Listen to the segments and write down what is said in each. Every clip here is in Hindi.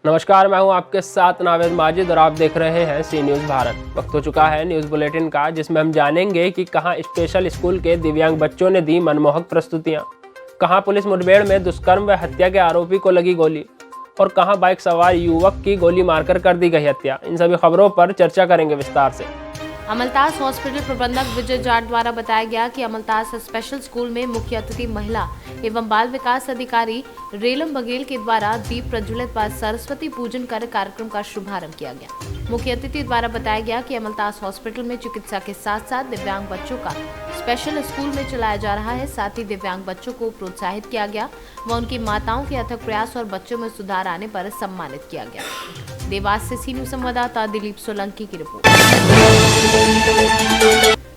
नमस्कार, मैं हूं आपके साथ नावेद माजिद और आप देख रहे हैं सी न्यूज़ भारत। वक्त हो चुका है न्यूज़ बुलेटिन का, जिसमें हम जानेंगे कि कहां स्पेशल स्कूल के दिव्यांग बच्चों ने दी मनमोहक प्रस्तुतियां, कहां पुलिस मुठभेड़ में दुष्कर्म व हत्या के आरोपी को लगी गोली और कहां बाइक सवार युवक की गोली मारकर कर दी गई हत्या। इन सभी खबरों पर चर्चा करेंगे विस्तार से। अमलतास हॉस्पिटल प्रबंधक विजय जाट द्वारा बताया गया कि अमलतास स्पेशल स्कूल में मुख्य अतिथि महिला एवं बाल विकास अधिकारी रेलम बघेल के द्वारा दीप प्रज्वलित व सरस्वती पूजन कर कार्यक्रम का शुभारंभ किया गया। मुख्य अतिथि द्वारा बताया गया कि अमलतास हॉस्पिटल में चिकित्सा के साथ साथ दिव्यांग बच्चों का स्पेशल स्कूल में चलाया जा रहा है। साथ ही दिव्यांग बच्चों को प्रोत्साहित किया गया व उनकी माताओं के अथक प्रयास और बच्चों में सुधार आने पर सम्मानित किया गया। देवास से सी न्यूज़ संवाददाता दिलीप सोलंकी की रिपोर्ट।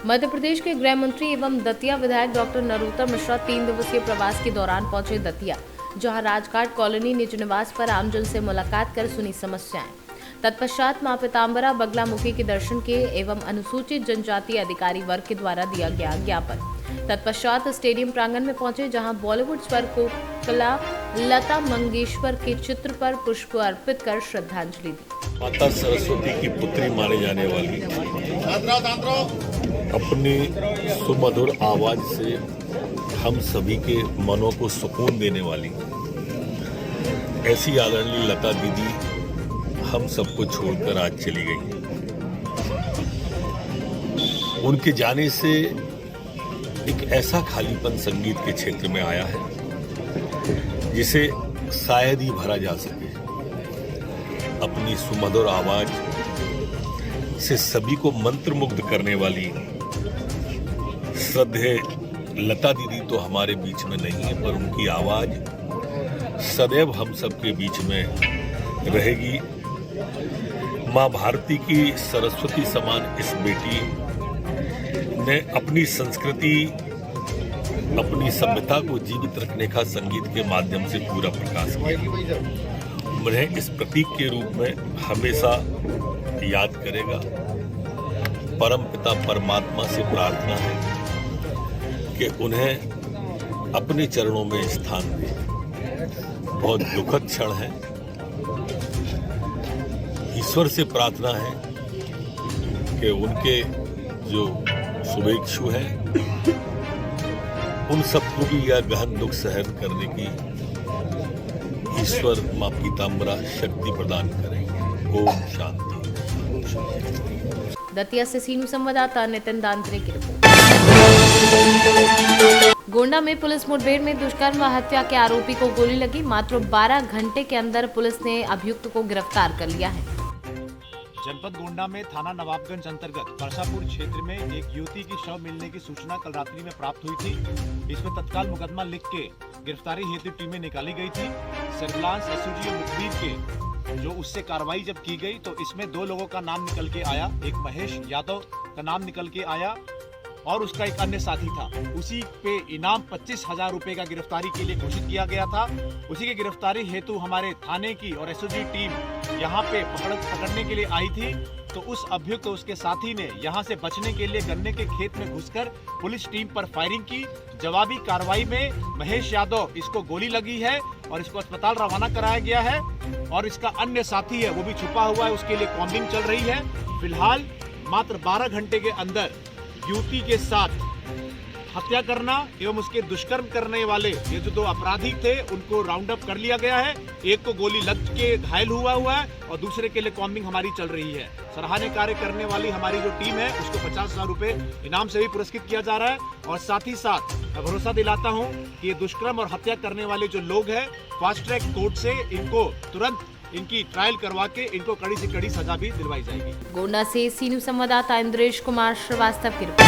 मध्य प्रदेश के गृह मंत्री एवं दतिया विधायक डॉक्टर नरोत्तम मिश्रा 3 दिवसीय प्रवास के दौरान पहुंचे दतिया, जहां राजघाट कॉलोनी निज निवास पर आमजन से मुलाकात कर सुनी समस्याएं। तत्पश्चात मां पीताम्बरा बगलामुखी के दर्शन किए एवं अनुसूचित जनजाति अधिकारी वर्ग के द्वारा दिया गया ज्ञापन। तत्पश्चात स्टेडियम प्रांगण में पहुंचे, जहां बॉलीवुड स्वर कोकिला लता मंगेशकर के चित्र पर पुष्प अर्पित कर श्रद्धांजलि दी। माता सरस्वती की पुत्री माने जाने वाली अपनी सुमधुर आवाज से हम सभी के मनों को सुकून देने वाली ऐसी आदरणीय लता दीदी हम सबको छोड़कर आज चली गई। उनके जाने से एक ऐसा खालीपन संगीत के क्षेत्र में आया है जिसे शायद ही भरा जा सके। अपनी सुमधुर आवाज से सभी को मंत्रमुग्ध करने वाली श्रद्धेय लता दीदी तो हमारे बीच में नहीं है, पर उनकी आवाज सदैव हम सबके बीच में रहेगी। मां भारती की सरस्वती समान इस बेटी ने अपनी संस्कृति, अपनी सभ्यता को जीवित रखने का संगीत के माध्यम से पूरा प्रकाश किया। उन्हें इस प्रतीक के रूप में हमेशा याद करेगा। परम पिता परमात्मा से प्रार्थना है कि उन्हें अपने चरणों में स्थान दे। बहुत दुखद क्षण है। ईश्वर से प्रार्थना है कि उनके जो शुभेच्छु हैं उन सबको भी यह गहन दुख सहन करने की ईश्वर मां पीताम्बरा शक्ति प्रदान करेंगे। ओम शांति। दतिया से सी न्यूज़ संवाददाता नितिन दांत्रे की रिपोर्ट। गोंडा में पुलिस मुठभेड़ में दुष्कर्म व हत्या के आरोपी को गोली लगी। मात्र 12 घंटे के अंदर पुलिस ने अभियुक्त को गिरफ्तार कर लिया है। जनपद गोंडा में थाना नवाबगंज अंतर्गत परसापुर क्षेत्र में एक युवती की शव मिलने की सूचना कल रात्रि में प्राप्त हुई थी। इसमें तत्काल मुकदमा लिख के गिरफ्तारी हेतु टीमें निकाली गई थी। सर्विलांस एसओजी मुखबिर के जो उससे कार्रवाई जब की गई तो इसमें 2 लोगों का नाम निकल के आया। एक महेश यादव का नाम निकल के आया और उसका एक अन्य साथी था। उसी पे इनाम 25,000 रुपए का गिरफ्तारी के लिए घोषित किया गया था। उसी की गिरफ्तारी हेतु हमारे थाने की और एसओजी टीम यहाँ पे पकड़ने के लिए आई थी। तो उस अभियुक्त उसके साथी ने यहाँ से बचने के लिए गन्ने के खेत में घुसकर पुलिस टीम पर फायरिंग की। जवाबी कार्रवाई में महेश यादव इसको गोली लगी है और इसको अस्पताल रवाना कराया गया है और इसका अन्य साथी है वो भी छुपा हुआ है, उसके लिए कॉम्बिंग चल रही है। फिलहाल मात्र 12 घंटे के अंदर युवती के साथ हत्या करना एवं उसके दुष्कर्म करने वाले ये जो 2 अपराधी थे उनको राउंड अप कर लिया गया है। एक को गोली लग के घायल हुआ है और दूसरे के लिए कॉम्बिंग हमारी चल रही है। सराहनीय कार्य करने वाली हमारी जो टीम है उसको 50,000 रुपए इनाम से भी पुरस्कृत किया जा रहा है। और साथ ही साथ मैं भरोसा दिलाता हूँ कि ये दुष्कर्म और हत्या करने वाले जो लोग हैं फास्ट ट्रैक कोर्ट से इनको तुरंत इनकी ट्रायल करवा के इनको कड़ी से कड़ी सजा भी दिलवाई जाएगी। गोंडा से सी न्यूज़ संवाददाता इंद्रेश कुमार श्रीवास्तव की रिपोर्ट।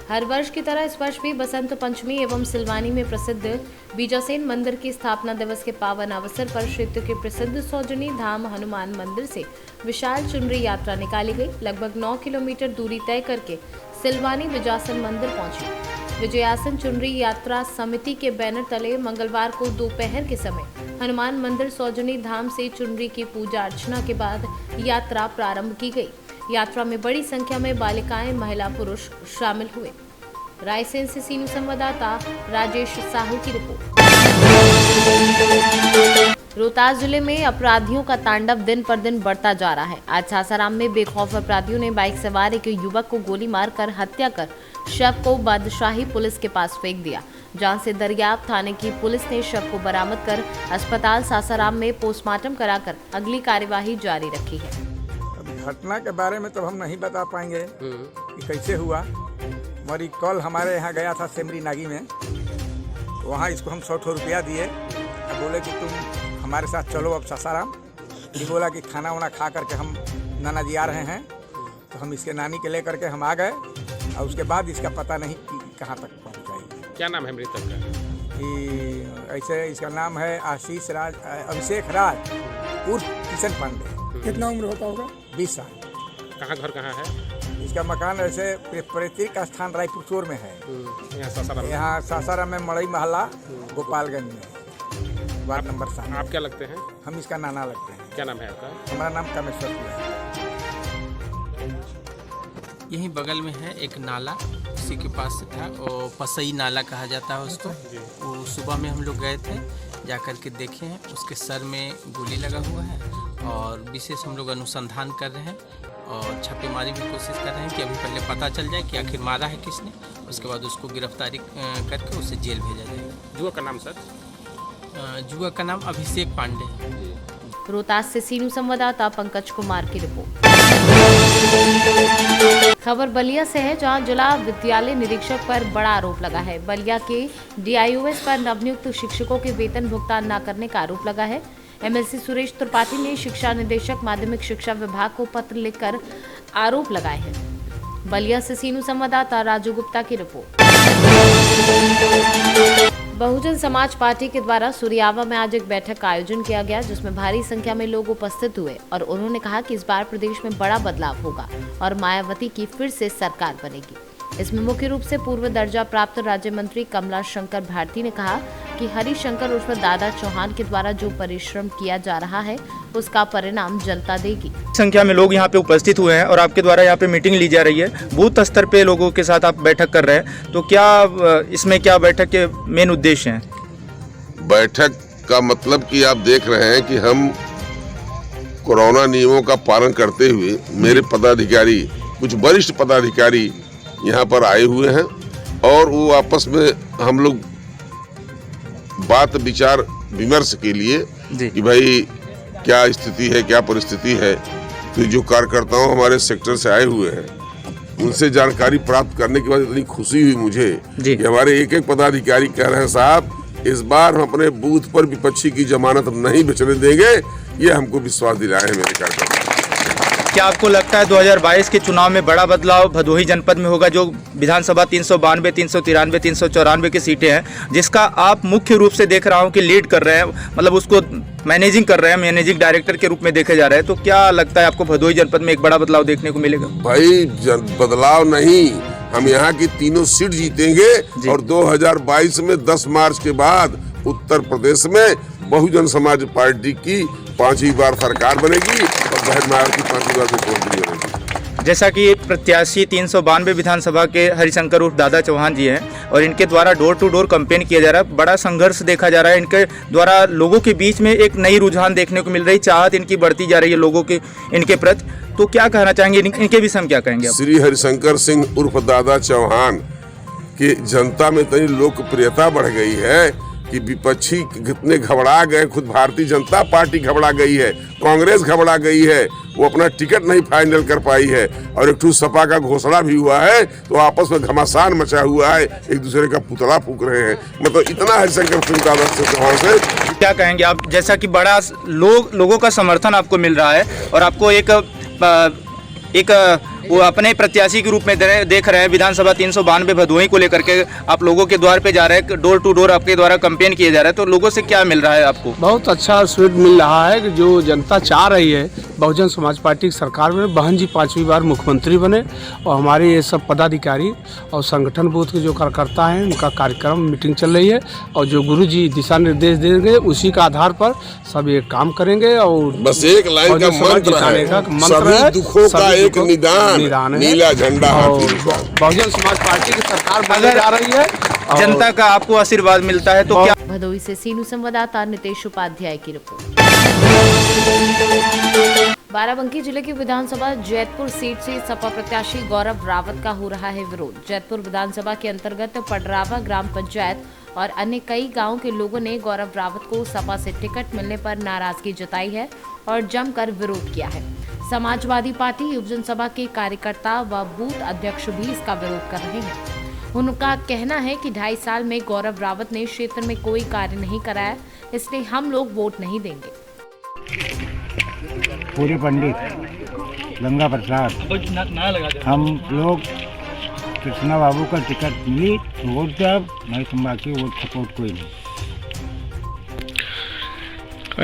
हर वर्ष की तरह इस वर्ष भी बसंत पंचमी एवं सिलवानी में प्रसिद्ध बीजासेन मंदिर की स्थापना दिवस के पावन अवसर पर क्षेत्र के प्रसिद्ध सौजनी धाम हनुमान मंदिर से विशाल चुनरी यात्रा निकाली गई। लगभग 9 किलोमीटर दूरी तय करके सिलवानी बीजासन मंदिर पहुंची। विजयासन चुनरी यात्रा समिति के बैनर तले मंगलवार को दोपहर के समय हनुमान मंदिर सौजनी धाम से चुनरी की पूजा अर्चना के बाद यात्रा प्रारंभ की गई। यात्रा में बड़ी संख्या में बालिकाएं, महिला, पुरुष शामिल हुए। रायसेन से सी न्यूज़ संवाददाता राजेश साहू की रिपोर्ट। रोहतास जिले में अपराधियों का तांडव दिन पर दिन बढ़ता जा रहा है। आज सासाराम में बेखौफ अपराधियों ने बाइक सवार एक युवक को गोली मारकर हत्या कर शव को बादशाही पुलिस के पास फेंक दिया, जहां से दरियाब थाने की पुलिस ने शव को बरामद कर अस्पताल सासाराम में पोस्टमार्टम कराकर अगली कार्यवाही जारी रखी है। घटना के बारे में तो हम नहीं बता पाएंगे कि कैसे हुआ, मगर कल हमारे यहाँ गया था सेमरी नागी में, वहाँ इसको हम 100 रुपया दिए, बोले कि तुम हमारे साथ चलो अब सासाराम। ये बोला कि खाना वाना खा करके हम नाना जी आ रहे हैं, तो हम इसके नानी के ले करके हम आ गए और उसके बाद इसका पता नहीं कि कहाँ तक पहुँचाई। क्या नाम है मृतक का? कि ऐसे इसका नाम है आशीष राज, अभिषेक राज उर्फ किशन पांडे। कितना उम्र होता होगा? 20 साल। कहाँ घर कहाँ है? इसका मकान ऐसे पैतृक स्थान रायपुर चोर में है। यहाँ सासाराम में मड़ई महला गोपालगंज में वार्ड नंबर 7। आप क्या लगते हैं? हम इसका नाना लगते हैं। क्या नाम है आपका? हमारा नाम कामेश्वर है। यहीं बगल में है एक नाला, उसी के पास से था, और पसई नाला कहा जाता है उसको। वो सुबह में हम लोग गए थे, जा कर के देखे हैं, उसके सर में गोली लगा हुआ है और विशेष हम लोग अनुसंधान कर रहे हैं और छापेमारी की कोशिश कर रहे हैं कि अभी पहले पता चल जाए कि आखिर मारा है किसने, उसके बाद उसको गिरफ्तारी करके उसे जेल भेजा जाएगा। जुआ का नाम सर? जुआ का नाम अभिषेक पांडे है। रोहतास से सीनू संवाददाता पंकज कुमार की रिपोर्ट। खबर बलिया से है, जहां जिला विद्यालय निरीक्षक पर बड़ा आरोप लगा है। बलिया के DIOS पर नवनियुक्त शिक्षकों के वेतन भुगतान न करने का आरोप लगा है। MLC सुरेश त्रिपाठी ने शिक्षा निदेशक माध्यमिक शिक्षा विभाग को पत्र लिखकर आरोप लगाए हैं। बलिया से सीनू संवाददाता राजू गुप्ता की रिपोर्ट। बहुजन समाज पार्टी के द्वारा सुरियावा में आज एक बैठक का आयोजन किया गया, जिसमें भारी संख्या में लोग उपस्थित हुए और उन्होंने कहा कि इस बार प्रदेश में बड़ा बदलाव होगा और मायावती की फिर से सरकार बनेगी। इसमें मुख्य रूप से पूर्व दर्जा प्राप्त राज्य मंत्री कमला शंकर भारती ने कहा कि हरिशंकर उर्फ दादा चौहान के द्वारा जो परिश्रम किया जा रहा है उसका परिणाम जनता देगी। संख्या में लोग यहाँ पे उपस्थित हुए हैं और आपके द्वारा यहाँ पे मीटिंग ली जा रही है, बूथ स्तर पे लोगों के साथ आप बैठक कर रहे हैं, तो क्या इसमें क्या बैठक के मेन उद्देश्य हैं? बैठक का मतलब कि आप देख रहे हैं कि हम कोरोना नियमों का पालन करते हुए मेरे पदाधिकारी, कुछ वरिष्ठ पदाधिकारी यहाँ पर आए हुए हैं और वो आपस में हम लोग बात विचार विमर्श के लिए कि भाई क्या स्थिति है, क्या परिस्थिति है। तो जो कार्यकर्ताओं हमारे सेक्टर से आए हुए हैं उनसे जानकारी प्राप्त करने के बाद इतनी खुशी हुई मुझे कि हमारे एक एक पदाधिकारी कह रहे हैं साहब इस बार हम अपने बूथ पर विपक्षी की जमानत नहीं बेचने देंगे, ये हमको विश्वास दिलाए हैं मेरे कार्यकर्ता। क्या आपको लगता है 2022 के चुनाव में बड़ा बदलाव भदोही जनपद में होगा? जो विधानसभा 392, 393, 394 की सीटें हैं, जिसका आप मुख्य रूप से देख रहा हूं कि लीड कर रहे हैं, मतलब उसको मैनेजिंग कर रहे हैं, मैनेजिंग डायरेक्टर के रूप में देखे जा रहे हैं, तो क्या लगता है आपको भदोही जनपद में एक बड़ा बदलाव देखने को मिलेगा? भाई बदलाव नहीं, हम यहाँ की तीनों सीट जीतेंगे और 2022 में 10 मार्च के बाद उत्तर प्रदेश में बहुजन समाज पार्टी की 5वीं बार सरकार बनेगी और बहन मायावती 5वीं बार मुख्यमंत्री बनेगी। जैसा कि प्रत्याशी 392 विधानसभा के हरिशंकर उर्फ दादा चौहान जी हैं और इनके द्वारा डोर टू डोर कैंपेन किया जा रहा है, बड़ा संघर्ष देखा जा रहा है, इनके द्वारा लोगों के बीच में एक नई रुझान देखने को मिल रही, चाहत इनकी बढ़ती जा रही है लोगों के इनके प्रति, तो क्या कहना चाहेंगे इनके विषय में, क्या कहेंगे आप? श्री हरिशंकर सिंह उर्फ दादा चौहान की जनता में इतनी लोकप्रियता बढ़ गई है कि विपक्षी कितने घबरा गए, खुद भारतीय जनता पार्टी घबरा गई है, कांग्रेस घबरा गई है, वो अपना टिकट नहीं फाइनल कर पाई है और एक ठू सपा का घोषणा भी हुआ है तो आपस में घमासान मचा हुआ है, एक दूसरे का पुतला फूंक रहे हैं। मतलब इतना हरिशंकर सिंह दादा चौहान से क्या कहेंगे आप? जैसा कि बड़ा लोगों का समर्थन आपको मिल रहा है और आपको एक वो अपने प्रत्याशी के रूप में देख रहे हैं, विधानसभा 392 भदोही को लेकर के आप लोगों के द्वार पे जा रहे हैं, डोर टू डोर आपके द्वारा कैंपेन किए जा रहे हैं, तो लोगों से क्या मिल रहा है आपको? बहुत अच्छा स्वीट मिल रहा है कि जो जनता चाह रही है बहुजन समाज पार्टी की सरकार में बहन जी 5वीं बार मुख्यमंत्री बने और हमारे ये सब पदाधिकारी और संगठन बूथ के जो कार्यकर्ता हैं उनका कार्यक्रम मीटिंग चल रही है और जो गुरु जी दिशा निर्देश देंगे उसी का आधार पर सब ये काम करेंगे और बस एक लाइन का मंत्र है, सभी दुखों का एक निदान, नीला झंडा। बहुजन समाज पार्टी की सरकार बनने जा रही है जनता का आपको आशीर्वाद मिलता है तो क्या भदोही से सीनू संवाददाता नितेश उपाध्याय की रिपोर्ट। बाराबंकी जिले की विधानसभा जैतपुर सीट से सपा प्रत्याशी गौरव रावत का हो रहा है विरोध। जैतपुर विधानसभा के अंतर्गत पडरावा ग्राम पंचायत और अन्य कई गांव के लोगों ने गौरव रावत को सपा से टिकट मिलने पर नाराजगी जताई है और जमकर विरोध किया है। समाजवादी पार्टी युव जनसभा के कार्यकर्ता व बूथ अध्यक्ष भी इसका विरोध कर रहे हैं। उनका कहना है कि 2.5 साल में गौरव रावत ने क्षेत्र में कोई कार्य नहीं कराया, इसलिए हम लोग वोट नहीं देंगे। पूरे पंडित गंगा प्रसाद, हम लोग कृष्णा बाबू का टिकट मिली तो वोट जब नहीं तुम बाकी वोट सपोर्ट कोई नहीं।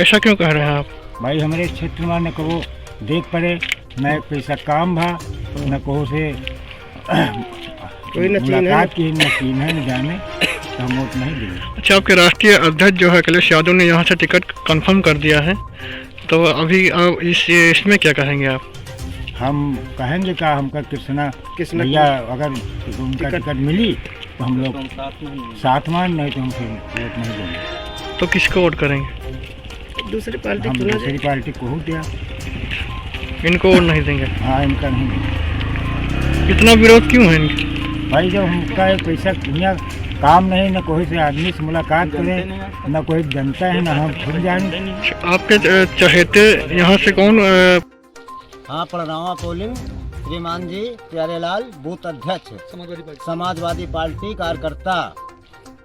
ऐसा क्यों कह रहे हैं आप? भाई हमारे क्षेत्र में न कहो देख पड़े, न पैसा काम भा, न कहो से मुलाकात की न सीन है न जाने, तो हम वोट नहीं देंगे। अच्छा, आपके राष्ट्रीय अध्यक्ष जो है अखिलेश यादव ने यहाँ से टिकट कंफर्म कर दिया है, तो अभी इसमें क्या कहेंगे आप? हम कहेंगे क्या, हमका कृष्णा भैया अगर उनका टिकट मिली तो हम लोग साथ मान, नहीं तो हम फिर वोट नहीं देंगे। तो किसको वोट करेंगे? दूसरी पार्टी, हम दूसरी पार्टी को वोट दिया, इनको वोट नहीं देंगे? हाँ, इनका नहीं देंगे। इतना विरोध क्यों है इनकी? भाई जब हमका पैसा दुनिया काम नहीं, न कोई से आदमी से मुलाकात करे, न कोई जनता है, न हम खुद जाने। आपके चहेते यहाँ से कौन? हाँ, पड़रावा पोलिंग श्रीमान जी प्यारेलाल, बूथ अध्यक्ष समाजवादी पार्टी कार्यकर्ता।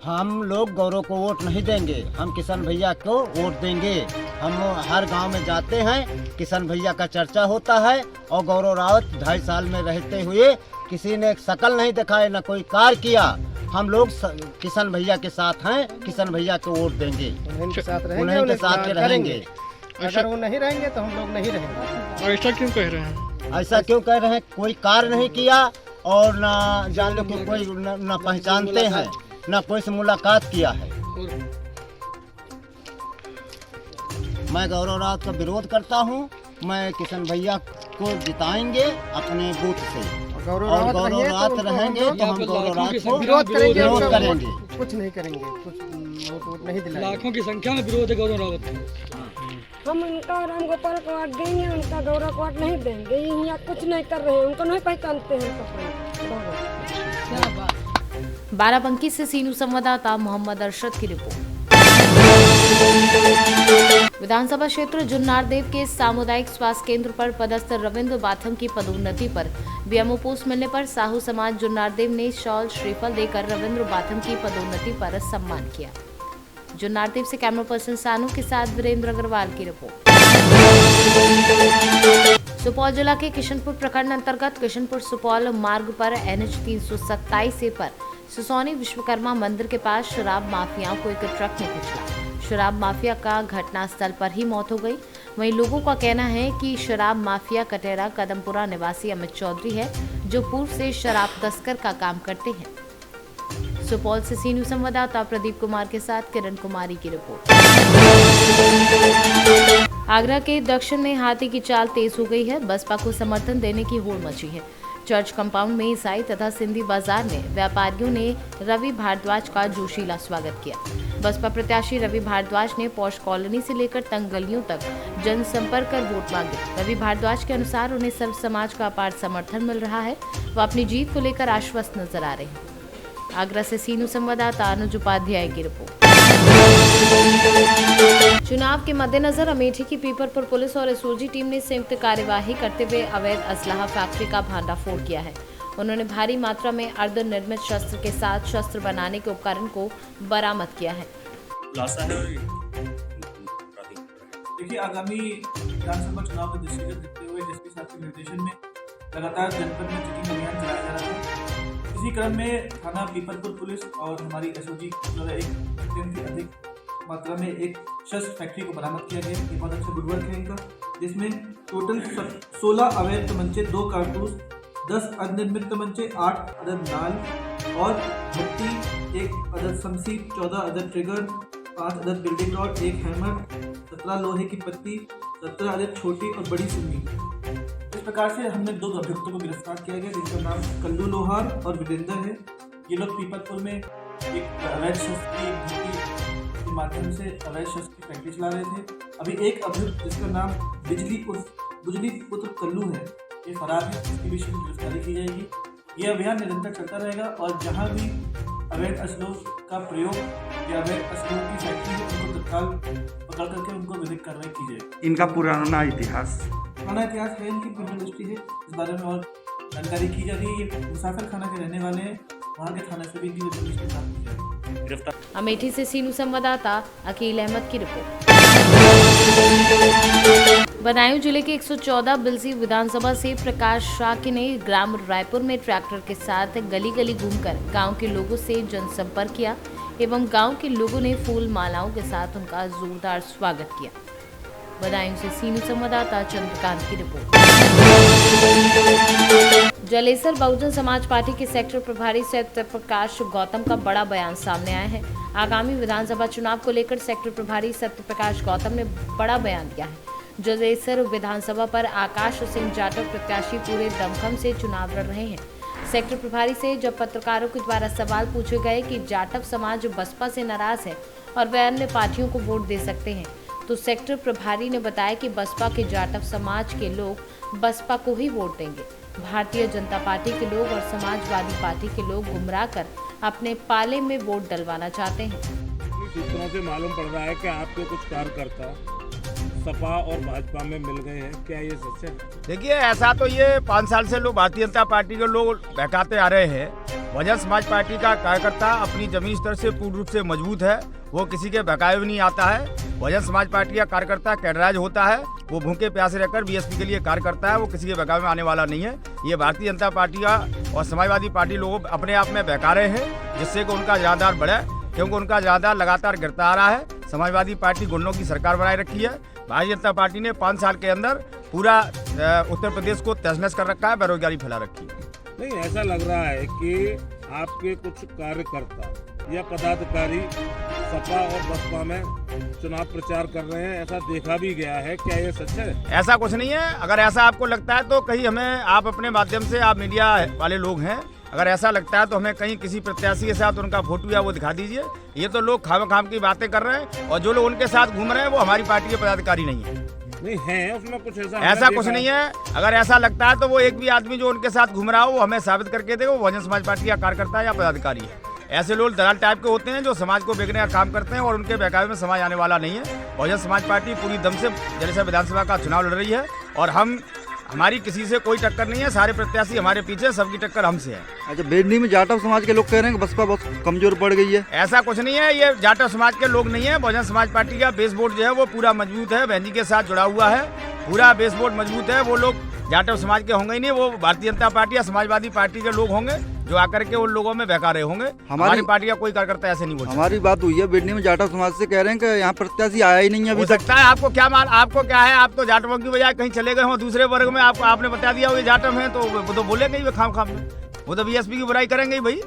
हम लोग गौरव को वोट नहीं देंगे, हम किशन भैया को वोट देंगे। हम हर गांव में जाते हैं, किशन भैया का चर्चा होता है और गौरव रावत 2.5 साल में रहते हुए किसी ने शकल नहीं दिखाए, न कोई कार्य किया। हम लोग किशन भैया के साथ हैं, किशन भैया को वोट देंगे, उन्हीं के साथ रहेंगे। अगर वो नहीं रहेंगे तो हम लोग नहीं रहेंगे। और ऐसा क्यों कह रहे हैं? ऐसा क्यों कह रहे हैं? कोई कार्य नहीं किया और न जान लो कि कोई न पहचानते हैं, न कोई से मुलाकात किया है। मैं गौरव रावत का विरोध करता हूँ। मैं किशन भैया को जिताएंगे अपने बूथ से, और गौरव रावत रहेंगे तो हम गौरव रावत को विरोध करेंगे। कुछ नहीं करेंगे, कुछ वोट नहीं दिलाएंगे। लाखों की संख्या में विरोध है गौरव रावत का। हम उनका राम गोपाल को वोट देंगे, उनका गौरव को वोट नहीं देंगे। यहाँ कुछ नहीं कर रहे हैं, उनको नहीं पहचानते हैं। बाराबंकी से सीनू संवाददाता मोहम्मद अरशद की रिपोर्ट। विधानसभा क्षेत्र जुन्नारदेव के सामुदायिक स्वास्थ्य केंद्र पर पदस्थ रविंद्र बाथम की पदोन्नति पर बीएमओ पोस्ट मिलने पर साहू समाज जुन्नारदेव ने शॉल श्रीफल देकर रविंद्र बाथम की पदोन्नति पर सम्मान किया। जुन्नारदेव से कैमरा पर्सन सानू के साथ वीरेंद्र अग्रवाल की रिपोर्ट। सुपौल जिला के किशनपुर प्रखंड अंतर्गत किशनपुर सुपौल मार्ग पर NH 327 से पर सिसौनी विश्वकर्मा मंदिर के पास शराब माफियाओं को एक ट्रक ने कुचला। शराब माफिया का घटनास्थल पर ही मौत हो गई। वहीं लोगों का कहना है कि शराब माफिया कटेरा कदमपुरा निवासी अमित चौधरी है, जो पूर्व से शराब तस्कर का काम करते हैं। सुपौल से सीनू संवाददाता प्रदीप कुमार के साथ किरण कुमारी की रिपोर्ट। आगरा के दक्षिण में हाथी की चाल तेज हो गई है। बसपा को समर्थन देने की होड़ मची है। चर्च कंपाउंड में ईसाई तथा सिंधी बाजार में व्यापारियों ने रवि भारद्वाज का जोशीला स्वागत किया। बसपा प्रत्याशी रवि भारद्वाज ने पौष कॉलोनी से लेकर तंग गलियों तक जनसंपर्क कर वोट मांगे। रवि भारद्वाज के अनुसार उन्हें सर्व समाज का अपार समर्थन मिल रहा है। वह अपनी जीत को लेकर आश्वस्त नजर आ रहे हैं। आगरा से सीनू संवाददाता अनुज उपाध्याय की रिपोर्ट। चुनाव के मद्देनजर अमेठी की पीपरपुर पुलिस और एसओजी टीम ने संयुक्त कार्यवाही करते हुए अवैध असलाहा फैक्ट्री का भांडाफोड़ किया है। उन्होंने भारी मात्रा में अर्धनिर्मित शस्त्र के साथ शस्त्र बनाने के उपकरण को बरामद किया है। देखिए, आगामी विधानसभा चुनाव के दृष्टिगत देखते हुए एसपी साहब के निर्देशन में लगातार जनपद में चेकिंग अभियान चलाया जा रहा है। इसी क्रम में थाना पीपरपुर पुलिस और हमारी एसओजी द्वारा एक अत्यंत ही अधिक मात्रा में एक शस्त्र फैक्ट्री को बरामद किया गया। ये बहुत अच्छा गुडवर्क है इनका, जिसमें टोटल 16 अवैध तमंचे, 2 कारतूस, 10 अर्धनिर्मित तमंचे, 8 अदद नाल और भट्टी, 1 अदद शमशी, 14 अदद ट्रिगर, 5 अदद बिल्डिंग रॉड, 1 हैमर, 17 लोहे की पत्ती, 17 अदद छोटी और बड़ी सुन्नी। इस प्रकार से हमने 2 अभियुक्तों को गिरफ्तार किया गया, जिनका नाम कल्लू लोहार और वीरेंद्र है। ये लोग पीपरपुर में एक अवैध शस्त्र की एक भट्टी के माध्यम से अवैध शस्त्र की फैक्ट्री चला रहे थे। अभी एक अभियुक्त जिसका नाम बिजली पुत्र कल्लू है, ये फरार है, इसकी भी शीघ्र गिरफ्तारी की जाएगी। ये अभियान निरंतर चलता रहेगा और जहाँ भी अवैध असलों का प्रयोग या अवैध असलों की फैक्ट्री है उनको तत्काल पकड़ करके उनको विधिक कार्रवाई की जाएगी। इनका पुराना इतिहास है, इनकी क्रिमिनल हिस्ट्री है, इस बारे में और जानकारी की जा रही है। ये मुसाफिर खाना के रहने वाले हैं, वहाँ के थाने से भी इनकी क्रिमिनल हिस्ट्री प्राप्त की जाएगी। गिरफ्तार अमेठी से सीनू संवाददाता अकील अहमद की रिपोर्ट। बदायूं जिले के 114 बिलसी विधानसभा से प्रकाश शाक्य ने ग्राम रायपुर में ट्रैक्टर के साथ गली गली घूमकर गांव के लोगों से जनसंपर्क किया एवं गांव के लोगों ने फूल मालाओं के साथ उनका जोरदार स्वागत किया। बदायूं से सीनू संवाददाता चंद्रकांत की रिपोर्ट। जलेसर बहुजन समाज पार्टी के सेक्टर प्रभारी सत्य प्रकाश गौतम का बड़ा बयान सामने आया है। आगामी विधानसभा चुनाव को लेकर सेक्टर प्रभारी सत्य प्रकाश गौतम ने बड़ा बयान दिया है। जलेसर विधानसभा पर आकाश सिंह जाटव प्रत्याशी पूरे दमखम से चुनाव लड़ रहे हैं। सेक्टर प्रभारी से जब पत्रकारों के द्वारा सवाल पूछे गए कि जाटव समाज बसपा से नाराज है और वे अन्य पार्टियों को वोट दे सकते हैं, तो सेक्टर प्रभारी ने बताया कि बसपा के जाटव समाज के लोग बसपा को ही वोट देंगे। भारतीय जनता पार्टी के लोग और समाजवादी पार्टी के लोग गुमराह कर अपने पाले में वोट डलवाना चाहते हैं। सूत्रों से मालूम पड़ रहा है कि आपके कुछ कार्यकर्ता सपा और भाजपा में मिल गए हैं, क्या ये सच है? देखिए, ऐसा तो ये 5 साल से लोग भारतीय जनता पार्टी के लोग बहकाते आ रहे हैं। बहुजन समाज पार्टी का कार्यकर्ता अपनी जमीन स्तर से पूर्ण रूप से मजबूत है, वो किसी के बहकावे में नहीं आता है। बहुजन समाज पार्टी का कार्यकर्ता कैडराइज होता है, वो भूखे प्यासे रहकर बीएसपी के लिए कार्य करता है, वो किसी के बहकावे में आने वाला नहीं है। ये भारतीय जनता पार्टी का और समाजवादी पार्टी लोग अपने आप में बहका रहे हैं, जिससे कि उनका ज़्यादा बढ़े, क्योंकि उनका ज़्यादा लगातार गिरता आ रहा है। समाजवादी पार्टी गुंडों की सरकार बनाए रखी है। भारतीय जनता पार्टी ने 5 साल के अंदर पूरा उत्तर प्रदेश को तहस-नहस कर रखा है, बेरोजगारी फैला रखी है। नहीं, ऐसा लग रहा है कि आपके कुछ कार्यकर्ता या पदाधिकारी सपा और बसपा में चुनाव प्रचार कर रहे हैं, ऐसा देखा भी गया है, क्या ये सच है? ऐसा कुछ नहीं है। अगर ऐसा आपको लगता है तो कहीं हमें, आप अपने माध्यम से, आप मीडिया वाले लोग हैं, अगर ऐसा लगता है तो हमें कहीं किसी प्रत्याशी के साथ उनका फोटो या वो दिखा दीजिए। ये तो लोग खाम की बातें कर रहे हैं और जो लोग उनके साथ घूम रहे हैं वो हमारी पार्टी के पदाधिकारी नहीं है। नहीं है, उसमें कुछ ऐसा कुछ नहीं है। अगर ऐसा लगता है तो वो एक भी आदमी जो उनके साथ घूम रहा हो वो हमें साबित करके दे, वो बहुजन समाज पार्टी का कार्यकर्ता या पदाधिकारी है। ऐसे लोग दलाल टाइप के होते हैं जो समाज को बेचने का काम करते हैं और उनके बहकावे में समाज आने वाला नहीं है। बहुजन समाज पार्टी पूरी दम से जलेसर विधानसभा का चुनाव लड़ रही है और हमारी किसी से कोई टक्कर नहीं है। सारे प्रत्याशी हमारे पीछे, सबकी टक्कर हमसे है। अच्छा, बेडनी में जाटव समाज के लोग कह रहे हैं कि बसपा बहुत कमजोर पड़ गई है। ऐसा कुछ नहीं है, ये जाटव समाज के लोग नहीं है। बहुजन समाज पार्टी का बेस बोर्ड जो है वो पूरा मजबूत है, बहन जी के साथ जुड़ा हुआ है, पूरा बेस बोर्ड मजबूत है। वो लोग जाटव समाज के होंगे ही नहीं, वो भारतीय जनता पार्टी या समाजवादी पार्टी के लोग होंगे जो आकर के उन लोगों में बहका रहे होंगे। हमारी पार्टी का कोई कार्यकर्ता ऐसे नहीं बोलता। हमारी बात हुई है बेडनी में जाटव समाज से, कह रहे हैं कि यहाँ प्रत्याशी आया ही नहीं है अभी हो सकता है। आपको क्या है, आप तो जाटवों की बजाय कहीं चले गए हो दूसरे वर्ग में, आपने बता दिया ये जाटव है, तो वो तो बोलेंगे ही खाम में, वो तो बीएसपी की बुराई करेंगे ही भाई।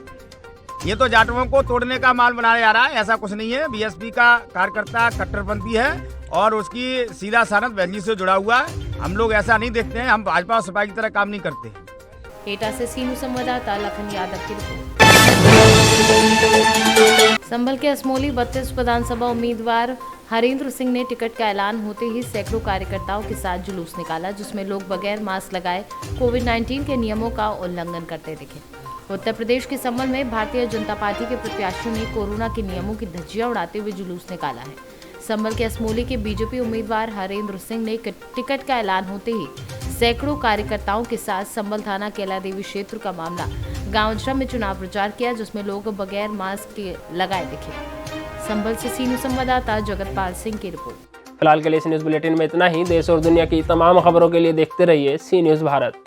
ये तो जाटवों को तोड़ने का माल बनाया जा रहा है, ऐसा कुछ नहीं है। बीएसपी का कार्यकर्ता कट्टरपंथी है और उसकी सीधा सानत बहन जी से जुड़ा हुआ है। हम लोग ऐसा नहीं देखते हैं, हम भाजपा और सपा की तरह काम नहीं करते। एटा से सीनू संवाददाता लखन यादव की रिपोर्ट। संभल के असमोली 32 विधानसभा उम्मीदवार हरेंद्र सिंह ने टिकट का ऐलान होते ही सैकड़ों कार्यकर्ताओं के साथ जुलूस निकाला, जिसमें लोग बगैर मास्क लगाए कोविड-19 के नियमों का उल्लंघन करते दिखे। उत्तर प्रदेश के संभल में भारतीय जनता पार्टी के प्रत्याशियों ने कोरोना के नियमों की धज्जियां उड़ाते हुए जुलूस निकाला है। संभल के असमोली के बीजेपी उम्मीदवार हरेंद्र सिंह ने टिकट का ऐलान होते ही सैकड़ों कार्यकर्ताओं के साथ संभल थाना केला देवी क्षेत्र का मामला गांवझरा में चुनाव प्रचार किया, जिसमें लोग बगैर मास्क के लगाए दिखे। संभल से सीनू संवाददाता जगतपाल सिंह की रिपोर्ट। फिलहाल के लिए न्यूज़ बुलेटिन में इतना ही। देश और दुनिया की तमाम खबरों के लिए देखते रहिए सी न्यूज़ भारत।